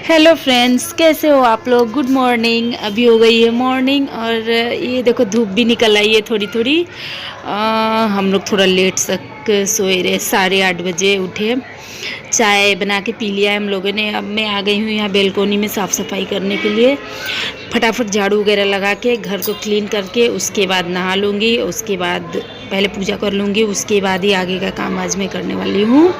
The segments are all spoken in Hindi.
हेलो फ्रेंड्स, कैसे हो आप लोग। Good morning. अभी हो गई है मॉर्निंग और ये देखो धूप भी निकल आई है थोड़ी थोड़ी। हम लोग थोड़ा लेट तक सोए रहे, 8:30 बजे उठे, चाय बना के पी लिया है हम लोगों ने। अब मैं आ गई हूँ यहाँ बेलकोनी में साफ़ सफाई करने के लिए। फटाफट झाड़ू वगैरह लगा के घर को क्लीन करके उसके बाद नहा लूँगी, उसके बाद पहले पूजा कर लूँगी, उसके बाद ही आगे का काम आज मैं करने वाली हूँ।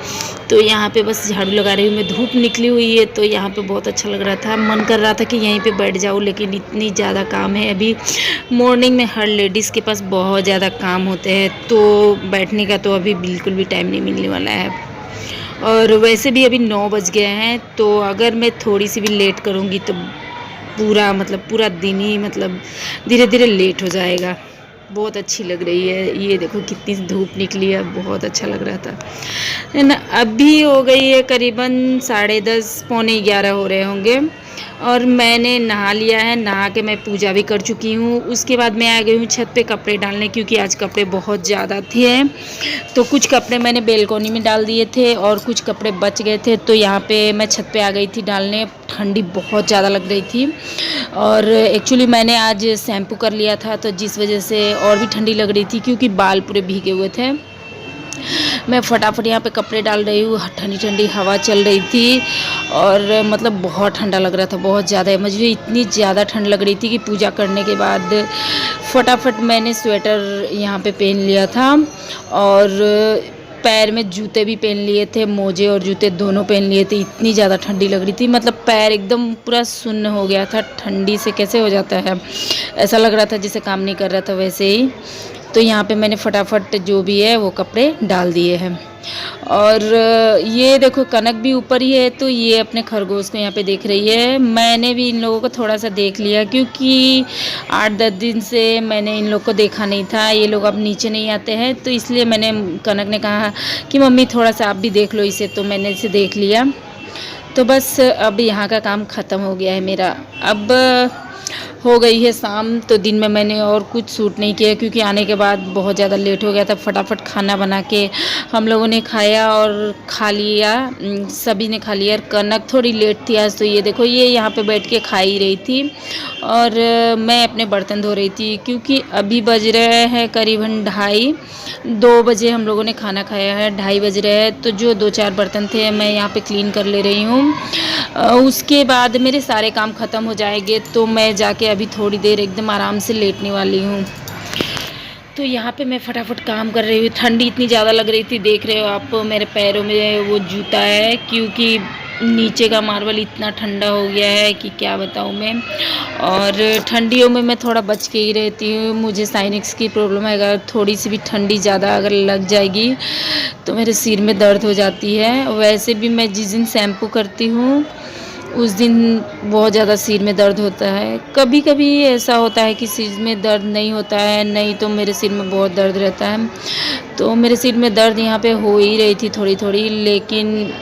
तो यहाँ पे बस झाड़ू लगा रही हूँ मैं। धूप निकली हुई है तो यहाँ पे बहुत अच्छा लग रहा था, मन कर रहा था कि यहीं पे बैठ जाऊँ, लेकिन इतनी ज़्यादा काम है अभी। मॉर्निंग में हर लेडीज़ के पास बहुत ज़्यादा काम होते हैं, तो बैठने का तो अभी बिल्कुल भी टाइम नहीं मिलने वाला है। और वैसे भी अभी 9 बज गए हैं, तो अगर मैं थोड़ी सी भी लेट करूँगी तो पूरा दिन ही धीरे धीरे लेट हो जाएगा। बहुत अच्छी लग रही है, ये देखो कितनी धूप निकली है, बहुत अच्छा लग रहा था, है ना। अभी हो गई है करीबन 10:30 पौने 11 हो रहे होंगे और मैंने नहा लिया है। नहा के मैं पूजा भी कर चुकी हूँ। उसके बाद मैं आ गई हूँ छत पे कपड़े डालने, क्योंकि आज कपड़े बहुत ज़्यादा थे। तो कुछ कपड़े मैंने बेलकोनी में डाल दिए थे और कुछ कपड़े बच गए थे, तो यहाँ पे मैं छत पे आ गई थी डालने। ठंडी बहुत ज़्यादा लग रही थी और एक्चुअली मैंने आज शैम्पू कर लिया था, तो जिस वजह से और भी ठंडी लग रही थी, क्योंकि बाल पूरे भीगे हुए थे। मैं फटाफट यहाँ पे कपड़े डाल रही हूँ। ठंडी ठंडी हवा चल रही थी और बहुत ठंडा लग रहा था, बहुत ज़्यादा। मुझे इतनी ज़्यादा ठंड लग रही थी कि पूजा करने के बाद फटाफट मैंने स्वेटर यहाँ पे पहन लिया था और पैर में जूते भी पहन लिए थे, मोजे और जूते दोनों पहन लिए थे। इतनी ज़्यादा ठंडी लग रही थी, पैर एकदम पूरा सुन्न हो गया था। ठंडी से कैसे हो जाता है, ऐसा लग रहा था जैसे काम नहीं कर रहा था वैसे ही। तो यहाँ पे मैंने फटाफट जो भी है वो कपड़े डाल दिए हैं। और ये देखो कनक भी ऊपर ही है, तो ये अपने खरगोश को यहाँ पे देख रही है। मैंने भी इन लोगों को थोड़ा सा देख लिया, क्योंकि 8-10 दिन से मैंने इन लोग को देखा नहीं था। ये लोग अब नीचे नहीं आते हैं, तो इसलिए मैंने, कनक ने कहा कि मम्मी थोड़ा सा आप भी देख लो इसे, तो मैंने इसे देख लिया। तो बस अब यहाँ का काम ख़त्म हो गया है मेरा। अब हो गई है शाम, तो दिन में मैंने और कुछ शूट नहीं किया, क्योंकि आने के बाद बहुत ज़्यादा लेट हो गया था। फटाफट खाना बना के हम लोगों ने खाया और खा लिया, सभी ने खा लिया। और कनक थोड़ी लेट थी आज, तो ये देखो ये यहाँ पे बैठ के खा ही रही थी और मैं अपने बर्तन धो रही थी, क्योंकि अभी बज रहे हैं करीबन 2:30 हम लोगों ने खाना खाया है, 2:30 बज रहे हैं। तो जो 2-4 बर्तन थे मैं यहाँ पे क्लीन कर ले रही हूँ। उसके बाद मेरे सारे काम ख़त्म हो जाएंगे, तो मैं जाके अभी थोड़ी देर एकदम आराम से लेटने वाली हूँ। तो यहाँ पे मैं फटाफट काम कर रही हूँ। ठंडी इतनी ज़्यादा लग रही थी, देख रहे हो आप मेरे पैरों में वो जूता है, क्योंकि नीचे का मार्बल इतना ठंडा हो गया है कि क्या बताऊँ मैं। और ठंडियों में मैं थोड़ा बच के ही रहती हूँ, मुझे साइनस की प्रॉब्लम है। अगर थोड़ी सी भी ठंडी ज़्यादा अगर लग जाएगी तो मेरे सिर में दर्द हो जाती है। वैसे भी मैं जिस दिन शैम्पू करती हूँ उस दिन बहुत ज़्यादा सिर में दर्द होता है। कभी कभी ऐसा होता है कि सिर में दर्द नहीं होता है, नहीं तो मेरे सिर में बहुत दर्द रहता है। तो मेरे सिर में दर्द यहाँ पे हो ही रही थी थोड़ी थोड़ी, लेकिन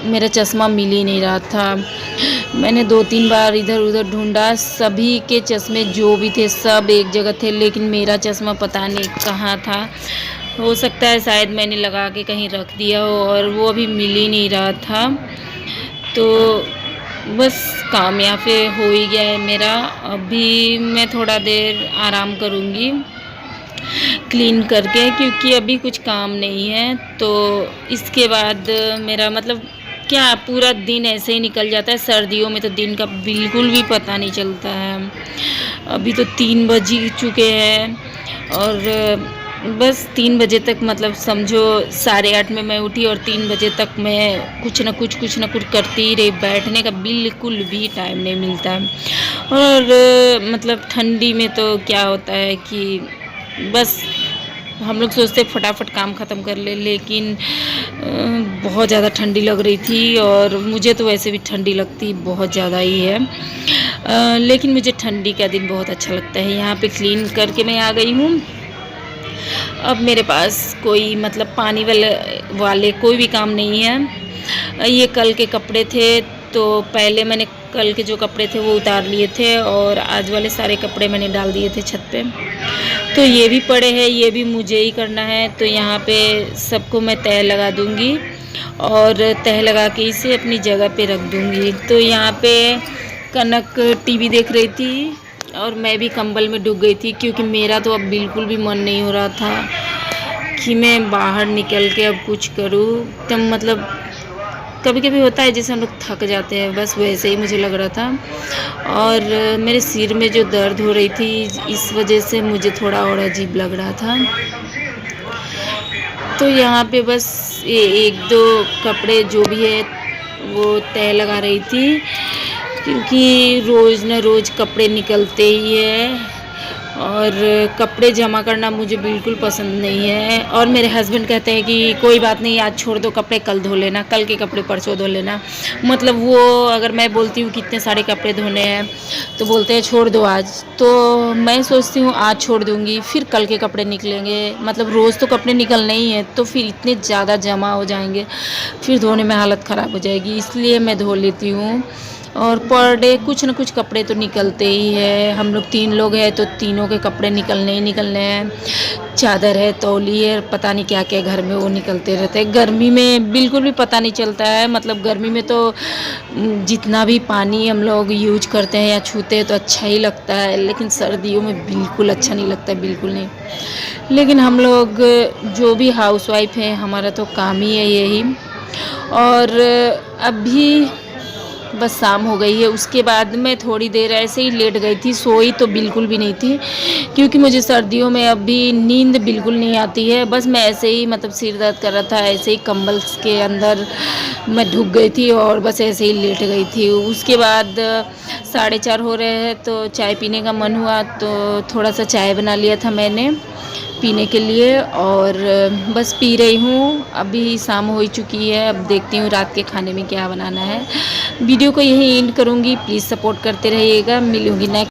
मेरा चश्मा मिल ही नहीं रहा था। मैंने 2-3 बार इधर उधर ढूंढा, सभी के चश्मे जो भी थे सब एक जगह थे, लेकिन मेरा चश्मा पता नहीं कहाँ था। हो सकता है शायद मैंने लगा के कहीं रख दिया हो और वो अभी मिल ही नहीं रहा था। तो बस काम यहाँ पे हो ही गया है मेरा। अभी मैं थोड़ा देर आराम करूँगी क्लीन करके, क्योंकि अभी कुछ काम नहीं है। तो इसके बाद मेरा क्या पूरा दिन ऐसे ही निकल जाता है। सर्दियों में तो दिन का बिल्कुल भी पता नहीं चलता है। अभी तो 3 बज ही चुके हैं और बस 3 बजे तक समझो 8:30 में मैं उठी और 3 बजे तक मैं कुछ ना कुछ करती ही रही। बैठने का बिल्कुल भी टाइम नहीं मिलता है। और ठंडी में तो क्या होता है कि बस हम लोग सोचते फटाफट काम ख़त्म कर ले, लेकिन बहुत ज़्यादा ठंडी लग रही थी और मुझे तो वैसे भी ठंडी लगती बहुत ज़्यादा ही है। लेकिन मुझे ठंडी का दिन बहुत अच्छा लगता है। यहाँ पे क्लीन करके मैं आ गई हूँ। अब मेरे पास कोई पानी वाले कोई भी काम नहीं है। ये कल के कपड़े थे, तो पहले मैंने कल के जो कपड़े थे वो उतार लिए थे और आज वाले सारे कपड़े मैंने डाल दिए थे छत पे। तो ये भी पड़े हैं, ये भी मुझे ही करना है। तो यहाँ पे सबको मैं तय लगा दूँगी और तह लगा के इसे अपनी जगह पे रख दूँगी। तो यहाँ पे कनक टीवी देख रही थी और मैं भी कंबल में डूब गई थी, क्योंकि मेरा तो अब बिल्कुल भी मन नहीं हो रहा था कि मैं बाहर निकल के अब कुछ करूँ। तो मतलब कभी कभी होता है जैसे हम लोग थक जाते हैं, बस वैसे ही मुझे लग रहा था। और मेरे सिर में जो दर्द हो रही थी, इस वजह से मुझे थोड़ा और अजीब लग रहा था। तो यहाँ पे बस ये एक दो कपड़े जो भी है वो तय लगा रही थी, क्योंकि रोज़ न रोज़ कपड़े निकलते ही है और कपड़े जमा करना मुझे बिल्कुल पसंद नहीं है। और मेरे हस्बैंड कहते हैं कि कोई बात नहीं, आज छोड़ दो कपड़े, कल धो लेना, कल के कपड़े परसों धो लेना। मतलब वो अगर मैं बोलती हूँ कितने सारे कपड़े धोने हैं तो बोलते हैं छोड़ दो आज। तो मैं सोचती हूँ आज छोड़ दूँगी, फिर कल के कपड़े निकलेंगे। मतलब रोज़ तो कपड़े निकलने ही हैं, तो फिर इतने ज़्यादा जमा हो जाएंगे, फिर धोने में हालत ख़राब हो जाएगी, इसलिए मैं धो लेती हूँ। और पर डे कुछ न कुछ कपड़े तो निकलते ही है। हम लोग 3 लोग हैं तो तीनों के कपड़े निकलने ही निकलने हैं। चादर है, तौली है, पता नहीं क्या क्या घर में वो निकलते रहते हैं। गर्मी में बिल्कुल भी पता नहीं चलता है। मतलब गर्मी में तो जितना भी पानी हम लोग यूज करते हैं या छूते हैं तो अच्छा ही लगता है, लेकिन सर्दियों में बिल्कुल अच्छा नहीं लगता, बिल्कुल नहीं। लेकिन हम लोग जो भी हाउसवाइफ हैं, हमारा तो काम ही है यही। और अभी बस शाम हो गई है। उसके बाद मैं थोड़ी देर ऐसे ही लेट गई थी, सोई तो बिल्कुल भी नहीं थी, क्योंकि मुझे सर्दियों में अभी नींद बिल्कुल नहीं आती है। बस मैं ऐसे ही, मतलब सिर दर्द कर रहा था, ऐसे ही कंबल के अंदर मैं ढुक गई थी और बस ऐसे ही लेट गई थी। उसके बाद 4:30 हो रहे हैं तो चाय पीने का मन हुआ, तो थोड़ा सा चाय बना लिया था मैंने पीने के लिए, और बस पी रही हूँ। अभी शाम हो ही चुकी है, अब देखती हूँ रात के खाने में क्या बनाना है। वीडियो को यहीं एंड करूँगी, प्लीज़ सपोर्ट करते रहिएगा। मिलूँगी नेक्स्ट